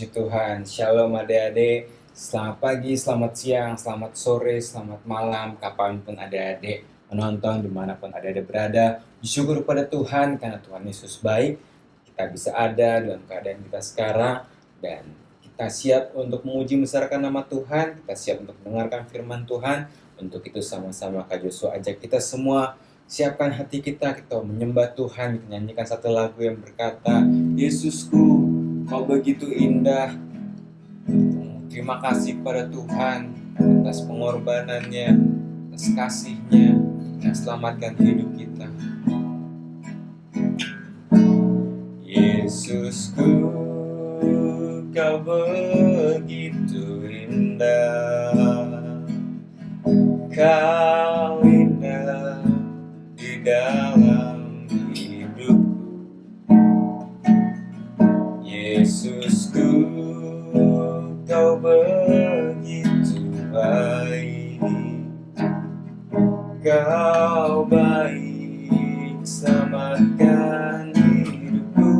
puji Tuhan. Shalom adik-adik. Selamat pagi, selamat siang, selamat sore, selamat malam, kapanpun adik-adik menonton, dimanapun adik-adik berada. Bersyukur kepada Tuhan karena Tuhan Yesus baik. Kita bisa ada dalam keadaan kita sekarang dan kita siap untuk memuji membesarkan nama Tuhan. Kita siap untuk mendengarkan firman Tuhan. Untuk itu sama-sama Kak Joshua ajak kita semua siapkan hati kita menyembah Tuhan. Kita nyanyikan satu lagu yang berkata, Yesusku, Kau begitu indah. Terima kasih kepada Tuhan atas pengorbanannya, atas kasih-Nya yang selamatkan hidup kita. Yesusku, Kau begitu indah. Kau indah di dalam hidupku. Yesusku, Kau begitu baik. Kau baik, selamatkan hidupku.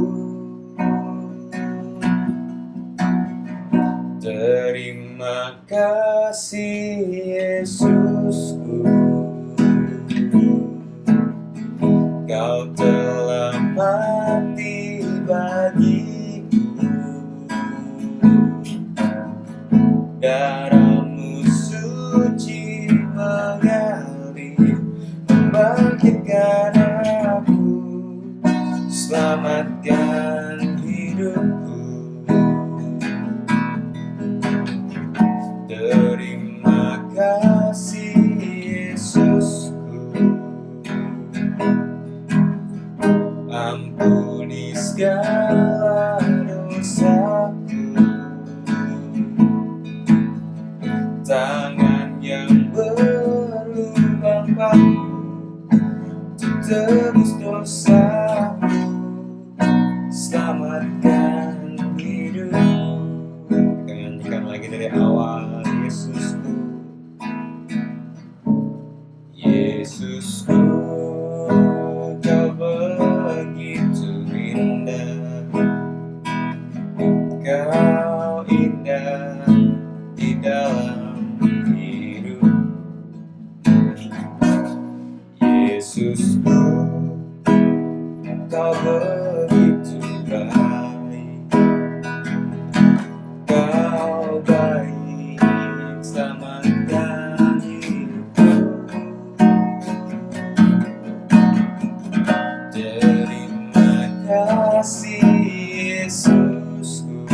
Terima kasih Yesusku, Kau telah mati bagiku. Darah-Mu suci mengalir, membangkitkan aku, selamatkan hidupku. Terima kasih Yesusku, ampuni segala dosaku. Tangan yang berlubang paku untuk tebus dosaku, selamatkan hidupku. Kita nyanyikan lagi dari awal. Yesusku, Yesusku, Kau begitu indah. Kau indah di dalam hidup. Yesusku, Kau begitu baik. Kau baik, selamatkan hidupku. Terima kasih Yesusku,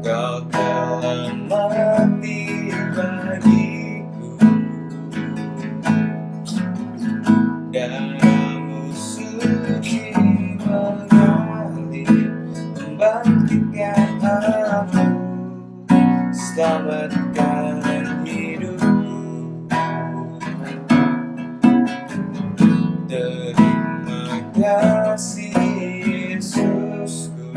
Kau telah mati bagiku. Darah-Mu suci mengalir, membangkitkan aku, selamatkan hidupku. Terima kasih Yesusku,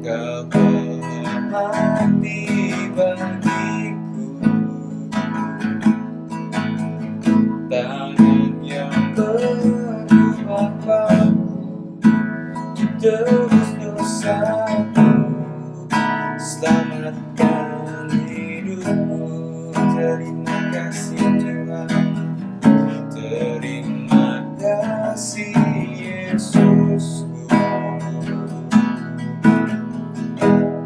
Kau telah mati bagiku. Tangan yang berlubang paku tebus dosaku, selamatkan hidupku. Terima kasih Tuhan. Terima kasih Yesusku,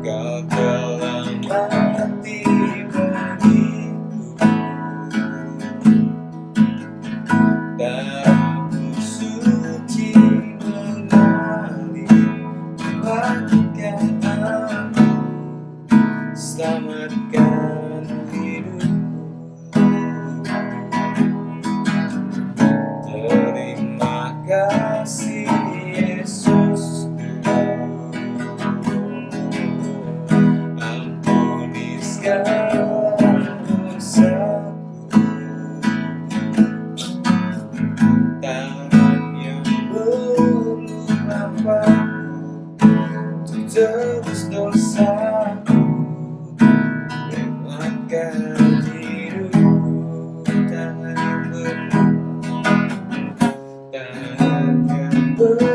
Kau telah mati bagiku. Darah-Mu suci mengalir, membangkitkan aku, selamatkan hidupku. Terima kasih Yesusku, ampuni segala dosaku. Tangan yang berlubang paku untuk tebus dosaku, selamatkan hidupku. Tangan yang berlubang, tangan yang berlubang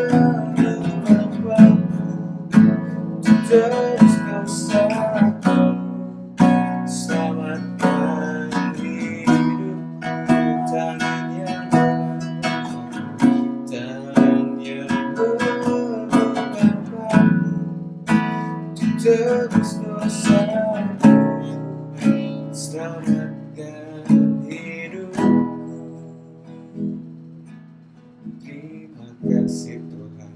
dosaku, selamatkan hidupku. Terima kasih Tuhan.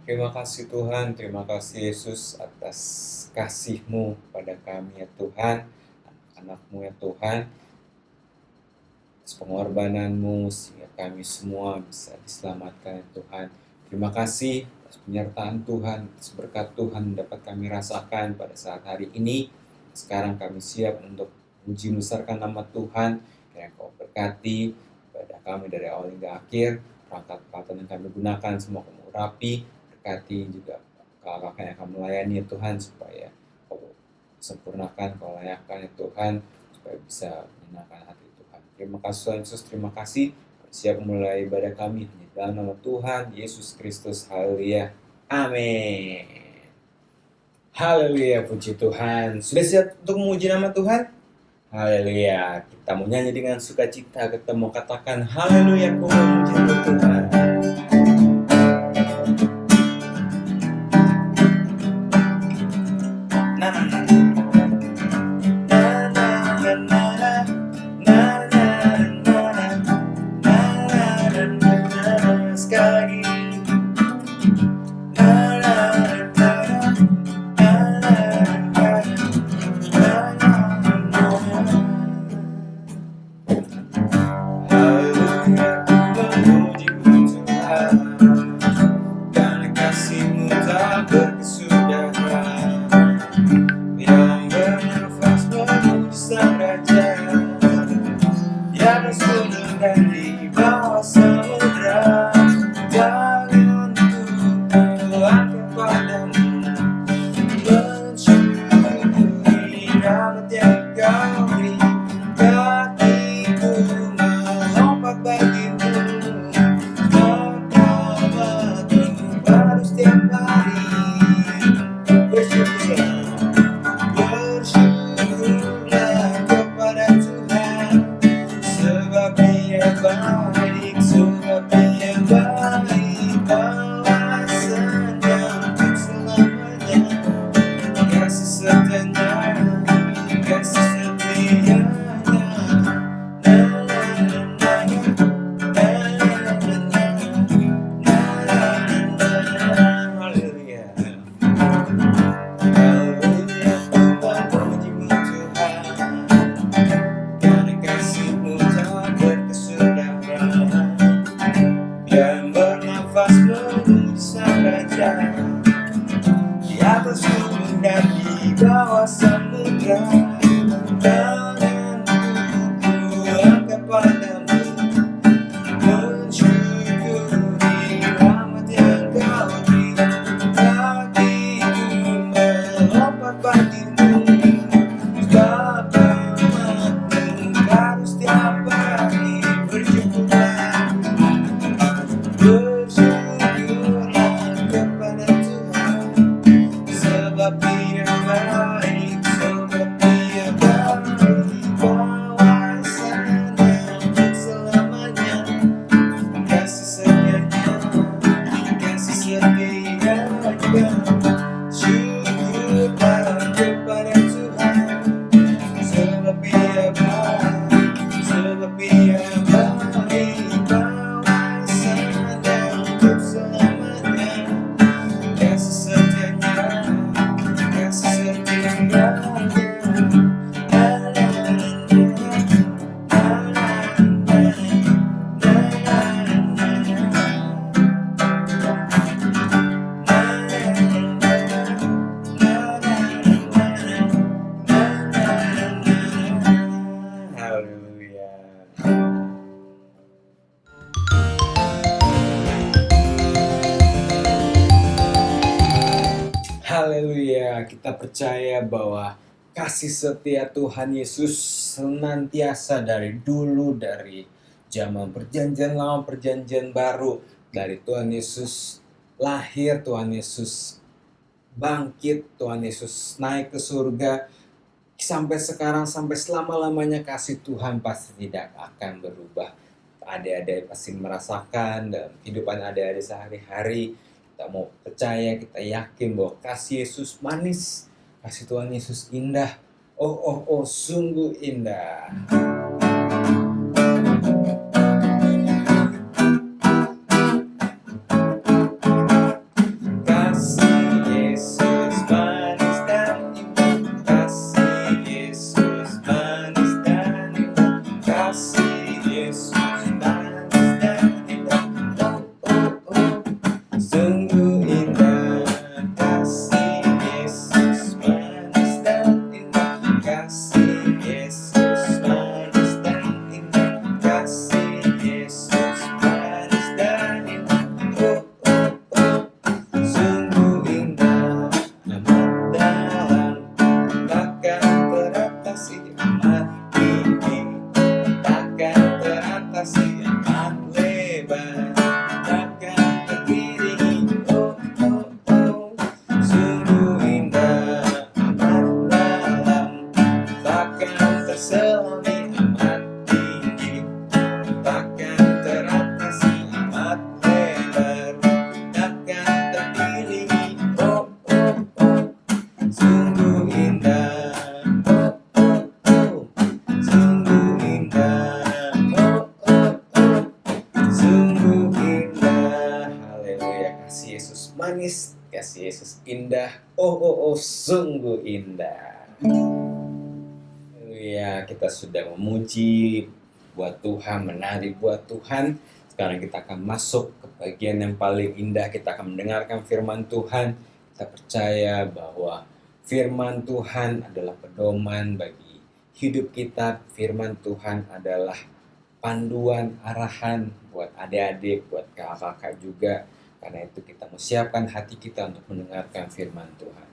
Terima kasih Tuhan, terima kasih Yesus atas kasih-Mu pada kami ya Tuhan, anak-anak-Mu ya Tuhan, atas pengorbanan-Mu sehingga kami semua bisa diselamatkan ya Tuhan. Terima kasih atas penyertaan Tuhan, atas berkat Tuhan dapat kami rasakan pada saat hari ini. Sekarang kami siap untuk puji besarkan nama Tuhan, kiranya Kau berkati pada kami dari awal hingga akhir, perangkat-perangkat yang kami gunakan semua Kamu urapi, berkati juga kakak-kakak yang akan melayani ya Tuhan, supaya Kau sempurnakan, Kau layakkan ya Tuhan, supaya bisa menyenangkan hati Tuhan. Terima kasih Tuhan Yesus, terima kasih. Siap mulai ibadah kami di dalam nama Tuhan Yesus Kristus. Haleluya. Amin. Haleluya, puji Tuhan. Sudah siap untuk memuji nama Tuhan? Haleluya. Kita mau nyanyi dengan sukacita, kita mau katakan haleluya, ku memuji nama Tuhan. Haleluya, kita percaya bahwa kasih setia Tuhan Yesus senantiasa dari dulu, dari zaman perjanjian lama, perjanjian baru, dari Tuhan Yesus lahir, Tuhan Yesus bangkit, Tuhan Yesus naik ke surga, sampai sekarang, sampai selama-lamanya kasih Tuhan pasti tidak akan berubah. Adik-adik pasti merasakan dalam kehidupan adik-adik sehari-hari. Kita mau percaya, kita yakin bahwa kasih Yesus manis, Kasih Tuhan Yesus indah. Oh, oh, oh, sungguh indah. Kasih Yesus manis dan indah. Kasih Yesus manis dan indah. Kasih Yesus manis dan indah. Oh, oh, oh, sungguh indah. Kasih Yesus manis dan indah. Kasih Yesus manis dan indah. Kasih Yesus manis dan indah. Oh, oh, oh, sungguh indah, amat dalam, takkan teratasi, amat tinggi, takkan teratasi, amat lebar, takkan terkiri. Oh, oh, oh, sungguh indah, amat dalam, takkan terselami, amat tinggi, takkan teratasi, amat lebar, takkan terpilih. Oh, oh, oh, sungguh indah. Oh, oh, oh, sungguh indah. Oh, oh, oh, sungguh indah. Haleluya, kasih Yesus manis, kasih Yesus indah. Oh, oh, oh, sungguh indah. Haleluya, kita sudah memuji buat Tuhan, menari buat Tuhan. Sekarang kita akan masuk ke bagian yang paling indah. Kita akan mendengarkan firman Tuhan. Kita percaya bahwa firman Tuhan adalah pedoman bagi hidup kita. Firman Tuhan adalah panduan, arahan buat adik-adik, buat kakak-kakak juga. Karena itu kita mau siapkan hati kita untuk mendengarkan firman Tuhan.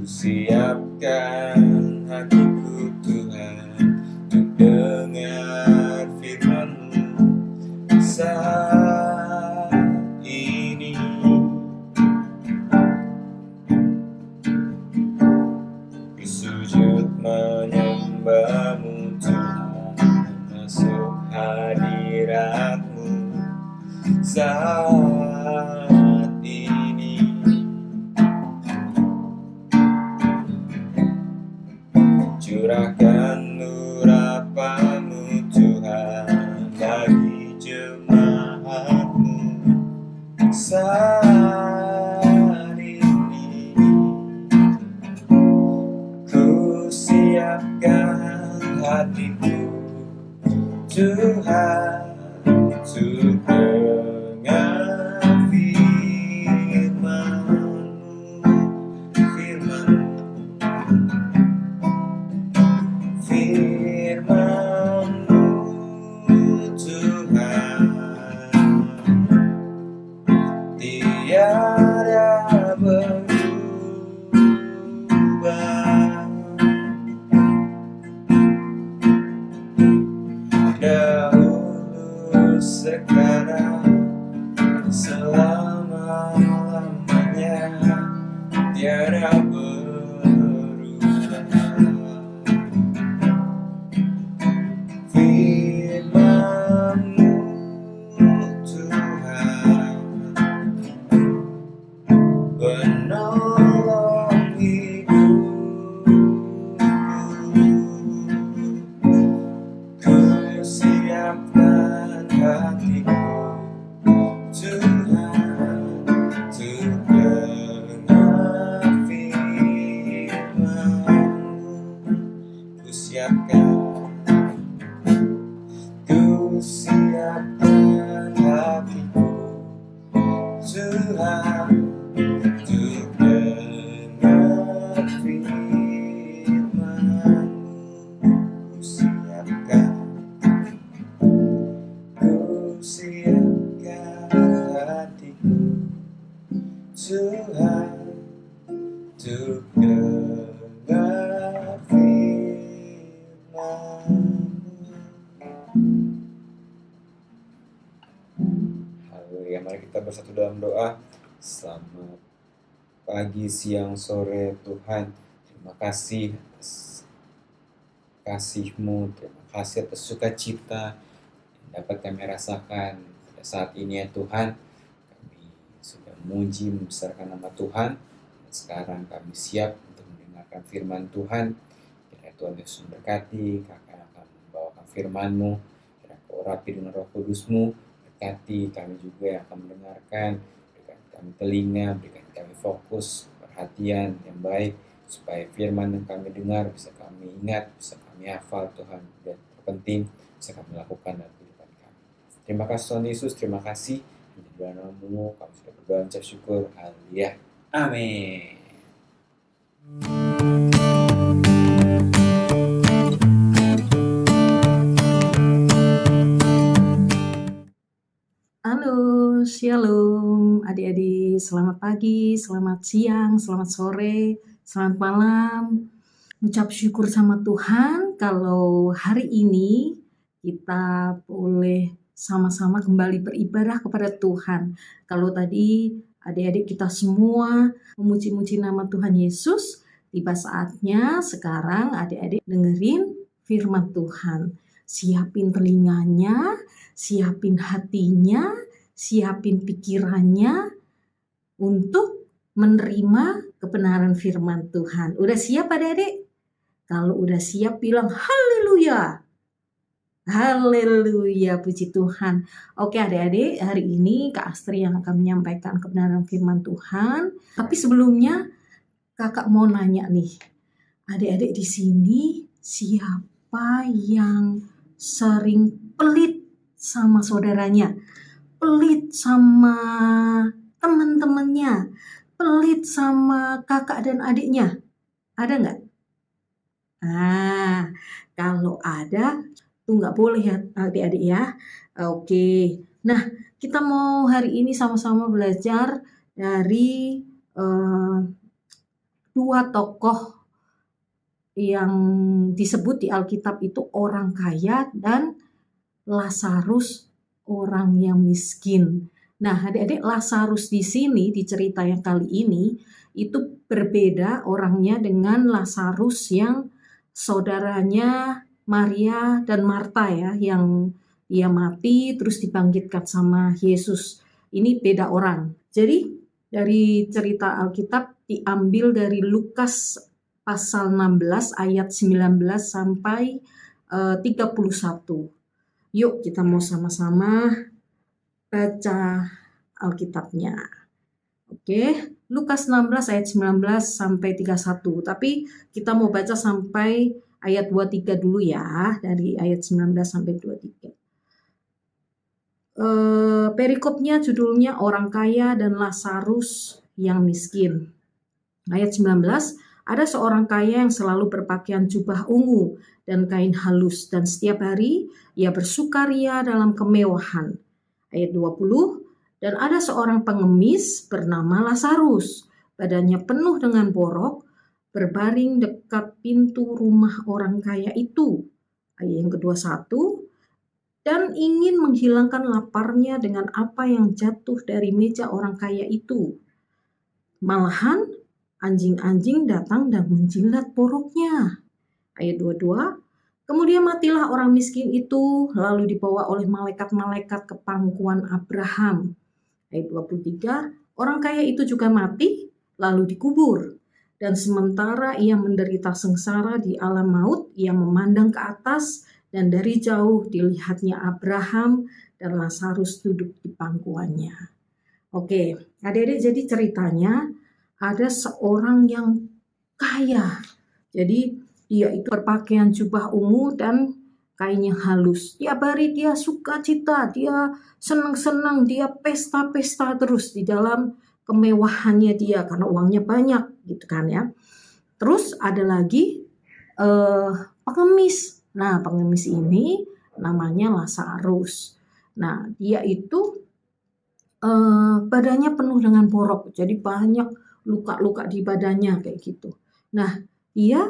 Siapkan hatiku Tuhan untuk dengar firman-Mu saat ini. Ku sujud menyembah-Mu Tuhan, masuk hadirat-Mu saat ini. Curahkan nur apa-Mu Tuhan bagi jemaat-Mu saat ini. Ku siapkan hatiku Tuhan untuk dengar firman-Mu, firman-Mu Tuhan, tiada berubah. Dahulu, sekarang, selama-lamanya, tiada berubah. Firman-Mu Tuhan, penolong hidupku. Ku siapkan hatiku Tuhan untuk dengar firman-Mu. Ku siapkan hatiku Tuhan untuk dengar firman-Mu. Ku siapkan hatiku Tuhan untuk dengar firman-Mu. Haleluya, mari kita bersatu dalam doa. Selamat pagi, siang, sore Tuhan. Terima kasih atas kasih-Mu, terima kasih atas sukacita yang dapat kami rasakan pada saat ini ya Tuhan. Kami sudah memuji membesarkan nama Tuhan. Dan sekarang kami siap untuk mendengarkan firman Tuhan. Kiranya Tuhan Yesus memberkati kakak yang akan membawakan firman-Mu. Kiranya Kau urapi dengan Roh Kudus-Mu. Berkati kami juga yang akan mendengarkan. Berikan kami telinga, berikan kami fokus, perhatian yang baik, supaya firman yang kami dengar bisa kami ingat, bisa kami hafal Tuhan, dan terpenting bisa kami lakukan dalam kehidupan kami. Terima kasih Tuhan Yesus, terima kasih. Di dalam nama-Mu kami sudah berdoa mengucap syukur. Haleluya. Amin. Halo, shalom adik-adik, selamat pagi, selamat siang, selamat sore, selamat malam. Ucap syukur sama Tuhan kalau hari ini kita boleh sama-sama kembali beribadah kepada Tuhan. Kalau tadi adik-adik kita semua memuji-muji nama Tuhan Yesus, tiba saatnya sekarang adik-adik dengerin firman Tuhan. Siapin telinganya, siapin hatinya, siapin pikirannya untuk menerima kebenaran firman Tuhan. Udah siap adik-adik? Kalau udah siap bilang haleluya. Haleluya, puji Tuhan. Oke adik-adik, hari ini Kak Astri yang akan menyampaikan kebenaran firman Tuhan. Tapi sebelumnya kakak mau nanya nih. Adik-adik di sini siapa yang sering pelit sama saudaranya? Pelit sama teman-temannya? Pelit sama kakak dan adiknya? Ada nggak? Kalau ada, tuh nggak boleh ya adik-adik ya. Oke, nah kita mau hari ini sama-sama belajar dari dua tokoh yang disebut di Alkitab itu orang kaya dan Lazarus orang yang miskin. Nah, adik-adik Lazarus di sini di cerita yang kali ini itu berbeda orangnya dengan Lazarus yang saudaranya Maria dan Marta ya, yang ia mati terus dibangkitkan sama Yesus. Ini beda orang. Jadi dari cerita Alkitab diambil dari Lukas pasal 16 ayat 19 sampai 31. Yuk kita mau sama-sama baca Alkitabnya. Oke, Lukas 16 ayat 19 sampai 31. Tapi kita mau baca sampai ayat 23 dulu ya, dari ayat 19 sampai 23. Perikopnya judulnya orang kaya dan Lazarus yang miskin. Ayat 19, ada seorang kaya yang selalu berpakaian jubah ungu dan kain halus, dan setiap hari ia bersukaria dalam kemewahan. Ayat 20, dan ada seorang pengemis bernama Lazarus, badannya penuh dengan borok, berbaring dekat pintu rumah orang kaya itu. Ayat yang ke-21, dan ingin menghilangkan laparnya dengan apa yang jatuh dari meja orang kaya itu. Malahan anjing-anjing datang dan menjilat boroknya. Ayat 22, kemudian matilah orang miskin itu, lalu dibawa oleh malaikat-malaikat ke pangkuan Abraham. Ayat 23, orang kaya itu juga mati, lalu dikubur. Dan sementara ia menderita sengsara di alam maut, ia memandang ke atas, dan dari jauh dilihatnya Abraham dan Lazarus duduk di pangkuannya. Oke, adik-adik, jadi ceritanya ada seorang yang kaya. Jadi dia itu berpakaian jubah ungu dan kainnya halus. Tiap hari dia sukacita, dia senang-senang, dia pesta-pesta terus di dalam kemewahannya dia karena uangnya banyak gitu kan ya. Terus ada lagi pengemis. Nah, pengemis ini namanya Lazarus. Nah, dia itu badannya penuh dengan borok, jadi banyak luka-luka di badannya kayak gitu. Nah, dia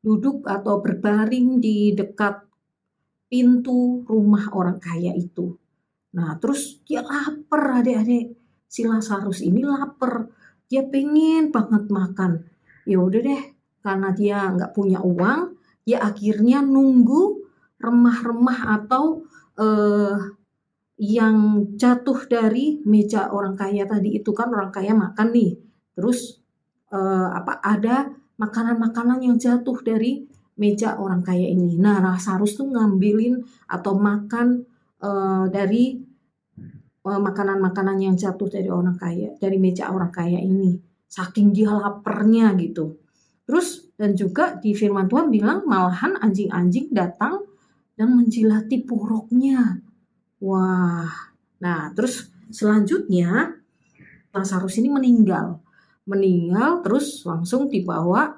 duduk atau berbaring di dekat pintu rumah orang kaya itu. Nah, terus dia lapar adik-adik. Si Lazarus ini lapar. dia pengen banget makan. Ya udah deh, karena dia nggak punya uang, dia akhirnya nunggu remah-remah atau yang jatuh dari meja orang kaya tadi itu. Kan orang kaya makan nih, terus ada makanan-makanan yang jatuh dari meja orang kaya ini. Nah, Lazarus tuh ngambilin atau makan dari makanan-makanan yang jatuh dari orang kaya, dari meja orang kaya ini. Saking dia laparnya gitu. Terus dan juga di firman Tuhan bilang malahan anjing-anjing datang dan menjilati puruknya. Wah, nah terus selanjutnya Lazarus ini meninggal terus langsung dibawa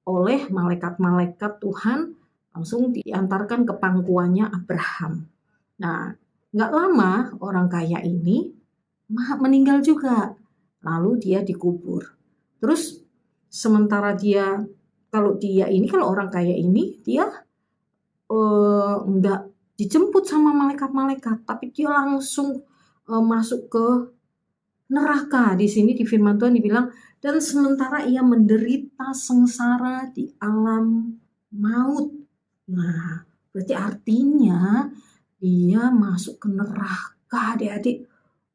oleh malaikat-malaikat Tuhan, langsung diantarkan ke pangkuannya Abraham. Nah, nggak lama orang kaya ini meninggal juga, lalu dia dikubur. Terus sementara kalau orang kaya ini dia nggak dijemput sama malaikat-malaikat, tapi dia langsung masuk ke neraka. Di sini di firman Tuhan dibilang, dan sementara ia menderita sengsara di alam maut. Nah, berarti artinya dia masuk ke neraka, adik-adik.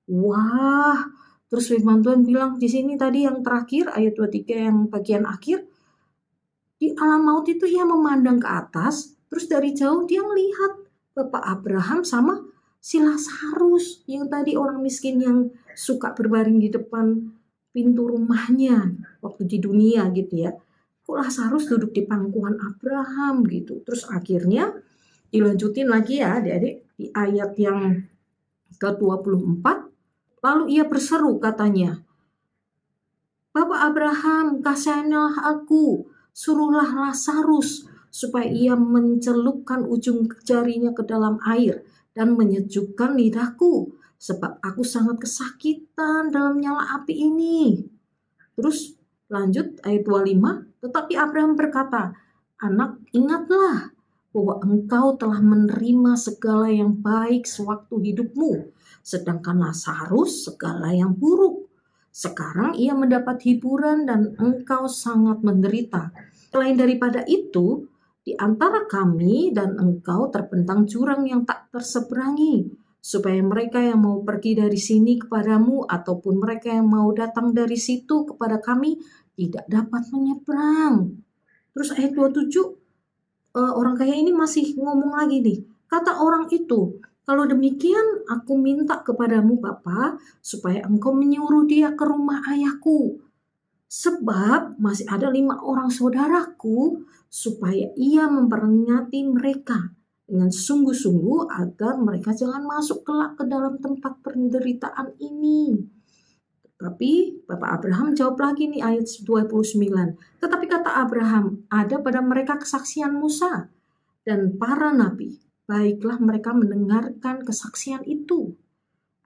Wah, terus firman Tuhan bilang di sini tadi yang terakhir, ayat 23 yang bagian akhir, di alam maut itu ia memandang ke atas, terus dari jauh dia melihat Bapak Abraham sama si Lazarus yang tadi orang miskin yang suka berbaring di depan pintu rumahnya waktu di dunia gitu ya. Kok Lazarus duduk di pangkuan Abraham gitu. Terus akhirnya dilanjutin lagi ya adik-adik di ayat yang ke-24. Lalu ia berseru katanya, Bapak Abraham, kasihanilah aku, suruhlah Lazarus supaya ia mencelupkan ujung jarinya ke dalam air dan menyejukkan lidahku, sebab aku sangat kesakitan dalam nyala api ini. Terus lanjut ayat 25, tetapi Abraham berkata, anak, ingatlah bahwa engkau telah menerima segala yang baik sewaktu hidupmu, sedangkan Lazarus segala yang buruk. Sekarang ia mendapat hiburan dan engkau sangat menderita. Selain daripada itu, di antara kami dan engkau terbentang jurang yang tak terseberangi, supaya mereka yang mau pergi dari sini kepadamu ataupun mereka yang mau datang dari situ kepada kami tidak dapat menyeberang. Terus ayat 27, orang kaya ini masih ngomong lagi nih. Kata orang itu, kalau demikian aku minta kepadamu Bapa supaya engkau menyuruh dia ke rumah ayahku. Sebab masih ada 5 orang saudaraku, supaya ia memperingati mereka dengan sungguh-sungguh agar mereka jangan masuk kelak ke dalam tempat penderitaan ini. Tapi Bapak Abraham jawab lagi nih ayat 29. Tetapi kata Abraham, ada pada mereka kesaksian Musa dan para nabi. Baiklah mereka mendengarkan kesaksian itu.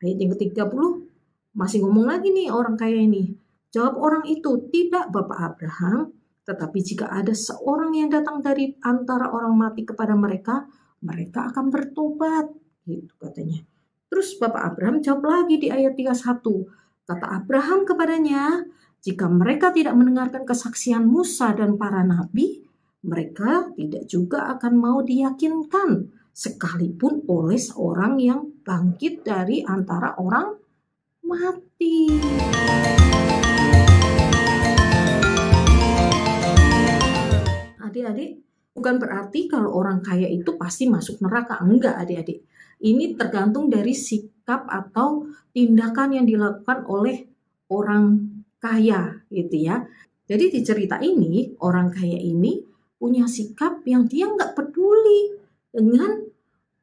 Ayat yang ke-30 masih ngomong lagi nih orang kaya ini. Jawab orang itu, tidak Bapak Abraham, tetapi jika ada seorang yang datang dari antara orang mati kepada mereka, mereka akan bertobat. Gitu katanya. Terus Bapak Abraham jawab lagi di ayat 31. Kata Abraham kepadanya, jika mereka tidak mendengarkan kesaksian Musa dan para nabi, mereka tidak juga akan mau diyakinkan sekalipun oleh seorang yang bangkit dari antara orang mati. Adik-adik, bukan berarti kalau orang kaya itu pasti masuk neraka. Enggak adik-adik. Ini tergantung dari sikap atau tindakan yang dilakukan oleh orang kaya gitu ya. Jadi di cerita ini, orang kaya ini punya sikap yang dia nggak peduli dengan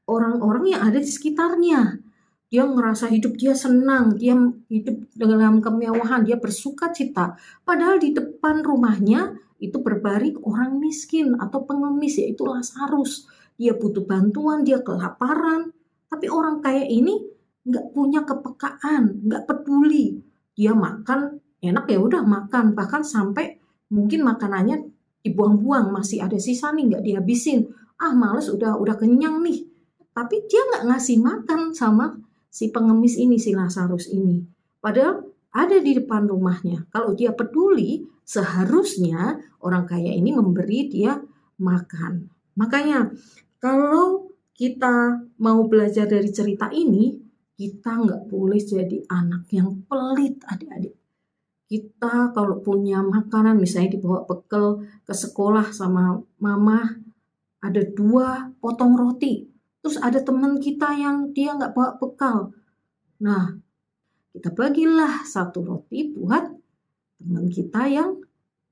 orang-orang yang ada di sekitarnya. Dia ngerasa hidup dia senang, dia hidup dalam kemewahan, dia bersuka cita. Padahal di depan rumahnya itu berbaring orang miskin atau pengemis, yaitu Lazarus. Dia butuh bantuan, dia kelaparan. Tapi orang kaya ini nggak punya kepekaan, nggak peduli. Dia makan, enak ya udah makan. Bahkan sampai mungkin makanannya dibuang-buang, masih ada sisa nih nggak dihabisin. Ah males, udah kenyang nih. Tapi dia nggak ngasih makan sama si pengemis ini, si Lazarus ini. Padahal ada di depan rumahnya. Kalau dia peduli, seharusnya orang kaya ini memberi dia makan. Makanya kalau kita mau belajar dari cerita ini, kita nggak boleh jadi anak yang pelit, adik-adik. Kita kalau punya makanan, misalnya dibawa bekal ke sekolah sama mama, ada 2 potong roti. Terus ada teman kita yang dia nggak bawa bekal. Nah, kita bagilah 1 roti buat teman kita yang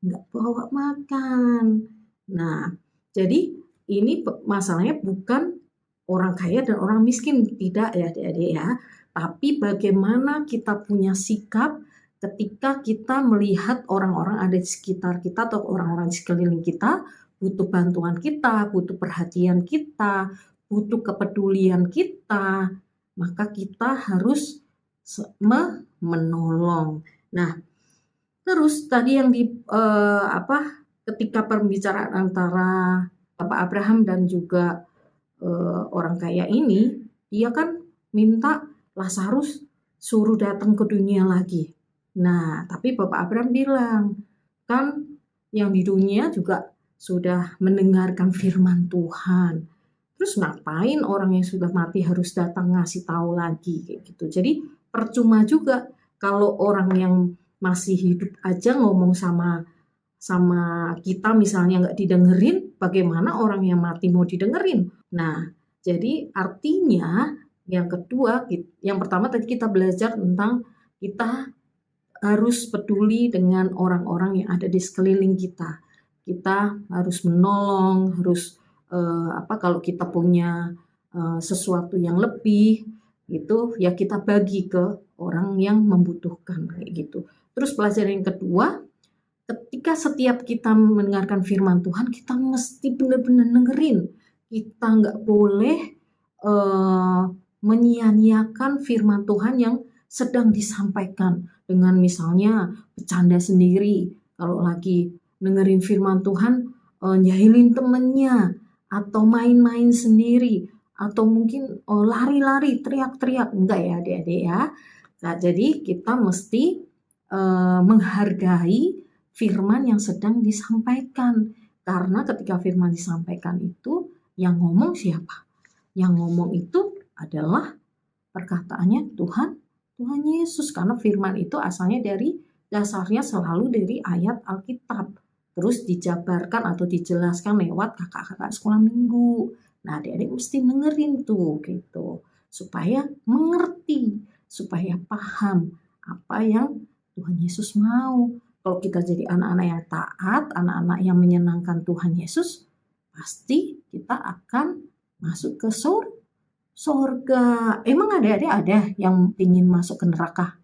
nggak bawa makan. Nah, jadi ini masalahnya bukan orang kaya dan orang miskin, tidak ya adik-adik ya. Tapi bagaimana kita punya sikap ketika kita melihat orang-orang ada di sekitar kita atau orang-orang di sekeliling kita butuh bantuan kita, butuh perhatian kita, butuh kepedulian kita, maka kita harus menolong. Nah, terus tadi yang ketika pembicaraan antara Bapak Abraham dan juga orang kaya ini, dia kan minta Lazarus suruh datang ke dunia lagi. Nah, tapi Bapak Abraham bilang, kan yang di dunia juga sudah mendengarkan firman Tuhan. Terus ngapain orang yang sudah mati harus datang ngasih tahu lagi kayak gitu. Jadi percuma juga kalau orang yang masih hidup aja ngomong sama kita misalnya nggak didengerin, bagaimana orang yang mati mau didengerin? Nah, jadi artinya yang kedua, yang pertama tadi kita belajar tentang kita harus peduli dengan orang-orang yang ada di sekeliling kita. Kita harus menolong, harus kalau kita punya sesuatu yang lebih gitu ya kita bagi ke orang yang membutuhkan kayak gitu. Terus pelajaran yang kedua, ketika setiap kita mendengarkan firman Tuhan, kita mesti benar-benar dengerin. Kita nggak boleh menyia-nyiakan firman Tuhan yang sedang disampaikan dengan misalnya bercanda sendiri. Kalau lagi dengerin firman Tuhan, jahilin temennya, atau main-main sendiri, atau mungkin lari-lari, teriak-teriak. Enggak ya adik-adik ya. Nah, jadi kita mesti menghargai firman yang sedang disampaikan. Karena ketika firman disampaikan itu, yang ngomong siapa? Yang ngomong itu adalah perkataannya Tuhan Yesus. Karena firman itu asalnya dasarnya selalu dari ayat Alkitab. Terus dijabarkan atau dijelaskan lewat kakak-kakak sekolah minggu. Nah, adik-adik mesti dengerin tuh gitu. Supaya mengerti, supaya paham apa yang Tuhan Yesus mau. Kalau kita jadi anak-anak yang taat, anak-anak yang menyenangkan Tuhan Yesus, pasti kita akan masuk ke surga. Emang adik-adik ada yang ingin masuk ke neraka?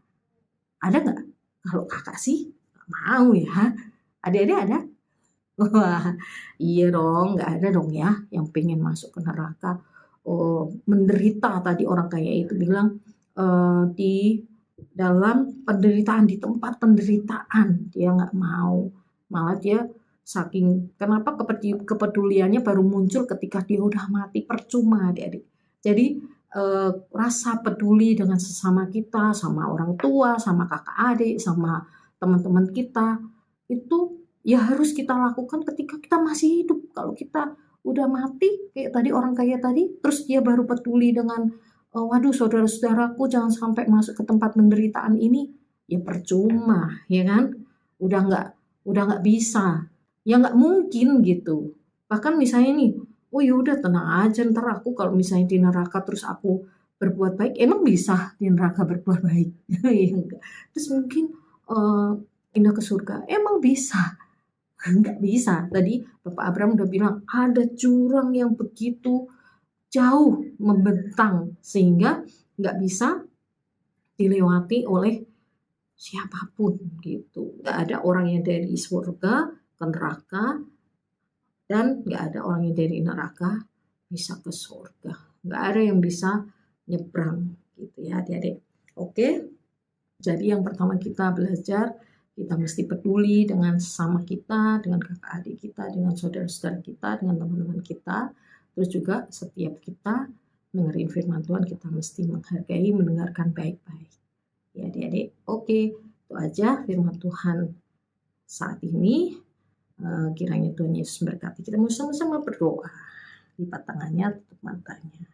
Ada nggak? Kalau kakak sih nggak mau ya. Adik-adik ada? Wah, iya dong, nggak ada dong ya yang pengen masuk ke neraka. Oh, menderita tadi orang kaya itu bilang di dalam penderitaan, di tempat penderitaan dia nggak mau. Malah dia saking kenapa kepeduliannya baru muncul ketika dia udah mati, percuma adik-adik. Jadi rasa peduli dengan sesama kita, sama orang tua, sama kakak adik, sama teman-teman kita itu ya harus kita lakukan ketika kita masih hidup. Kalau kita udah mati kayak tadi orang kaya tadi, terus dia baru peduli dengan waduh saudara-saudaraku jangan sampai masuk ke tempat penderitaan ini, ya percuma ya kan, udah nggak bisa, ya nggak mungkin gitu. Bahkan misalnya nih, oh yaudah tenang aja ntar aku kalau misalnya di neraka terus aku berbuat baik, emang bisa di neraka berbuat baik? Ya enggak. Terus mungkin pindah ke surga, emang bisa? Nggak bisa. Tadi Bapak Abraham udah bilang ada jurang yang begitu jauh membentang sehingga nggak bisa dilewati oleh siapapun gitu. Nggak ada orang yang dari surga ke neraka dan nggak ada orang yang dari neraka bisa ke surga. Nggak ada yang bisa nyebrang gitu ya adik-adik. Oke, jadi yang pertama kita belajar, kita mesti peduli dengan sesama kita, dengan kakak adik kita, dengan saudara-saudara kita, dengan teman-teman kita. Terus juga setiap kita dengerin firman Tuhan, kita mesti menghargai, mendengarkan baik-baik. Ya adik-adik, oke, itu aja firman Tuhan saat ini. Kiranya Tuhan Yesus berkati. Kita mau sama-sama berdoa. Lipat tangannya, tutup matanya.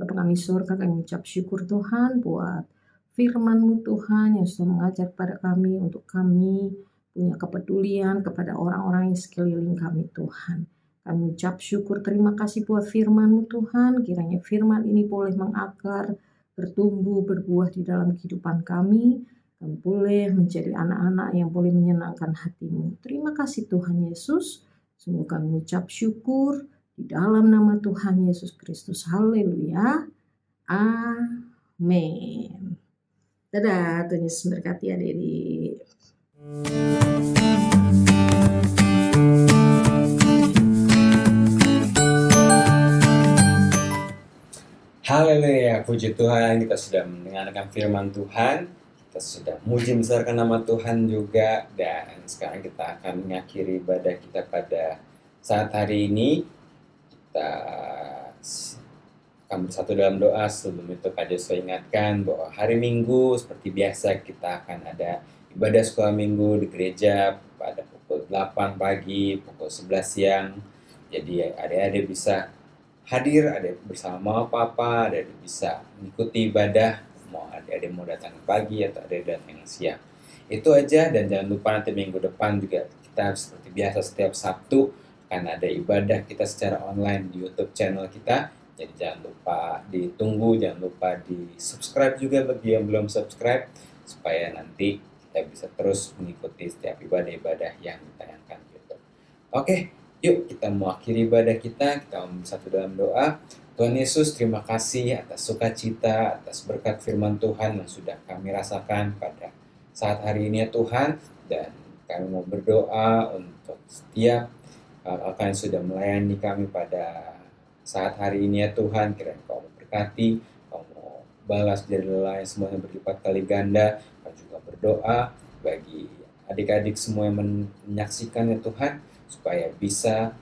Bapa kami surga, kami mengucap syukur Tuhan buat firman-Mu Tuhan yang sudah mengajar kepada kami untuk kami punya kepedulian kepada orang-orang yang sekeliling kami Tuhan. Kami ucap syukur, terima kasih buat firman-Mu Tuhan. Kiranya firman ini boleh mengakar, bertumbuh, berbuah di dalam kehidupan kami. Kami boleh menjadi anak-anak yang boleh menyenangkan hati-Mu. Terima kasih Tuhan Yesus. Sungguh kami ucap syukur di dalam nama Tuhan Yesus Kristus. Haleluya. Amin. Dadah, Tuhan Yesus berkati adik-adik. Haleluya, puji Tuhan, kita sudah mendengarkan firman Tuhan, kita sudah muji besarkan nama Tuhan juga, dan sekarang kita akan mengakhiri ibadah kita pada saat hari ini. Kita akan bersatu dalam doa. Sebelum itu Kak Joshua ingatkan bahwa hari Minggu seperti biasa kita akan ada ibadah sekolah minggu di gereja pada pukul 8 pagi, pukul 11 siang. Jadi adik-adik bisa hadir, ada bersama papa, ada bisa mengikuti ibadah, mau adik-adik mau datang pagi atau ada datang siang. Itu aja, dan jangan lupa nanti minggu depan juga kita seperti biasa setiap Sabtu akan ada ibadah kita secara online di YouTube channel kita. Jadi jangan lupa ditunggu, jangan lupa di subscribe juga bagi yang belum subscribe supaya nanti kita bisa terus mengikuti setiap ibadah-ibadah yang ditayangkan di YouTube. Oke. Yuk kita mau akhiri ibadah kita bersatu dalam doa. Tuhan Yesus, terima kasih atas sukacita, atas berkat firman Tuhan yang sudah kami rasakan pada saat hari ini ya Tuhan. Dan kami mau berdoa untuk setiap kakak yang sudah melayani kami pada saat hari ini ya Tuhan. Kiranya Kau memberkati, Kau mau balas dari lelah yang semuanya berlipat kali ganda. Kau juga berdoa bagi adik-adik semua yang menyaksikan ya Tuhan, supaya bisa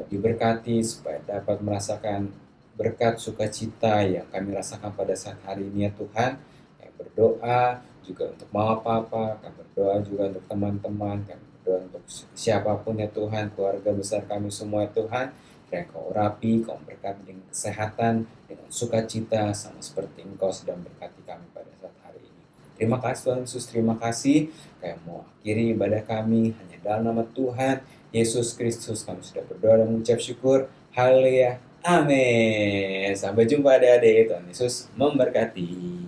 diberkati, supaya dapat merasakan berkat sukacita yang kami rasakan pada saat hari ini ya Tuhan. Kami berdoa juga untuk mama papa, kami berdoa juga untuk teman-teman, kami berdoa untuk siapapun ya Tuhan, keluarga besar kami semua ya Tuhan. Kiranya Kau urapi, Kau berkati dengan kesehatan, dengan sukacita, sama seperti Engkau sedang berkati kami pada saat hari ini. Terima kasih Tuhan Yesus, terima kasih. Kami mau akhiri ibadah kami hanya dalam nama Tuhan Yesus Kristus kami sudah berdoa dan mengucap syukur. Haleluya. Amin. Sampai jumpa adik-adik. Tuhan Yesus memberkati.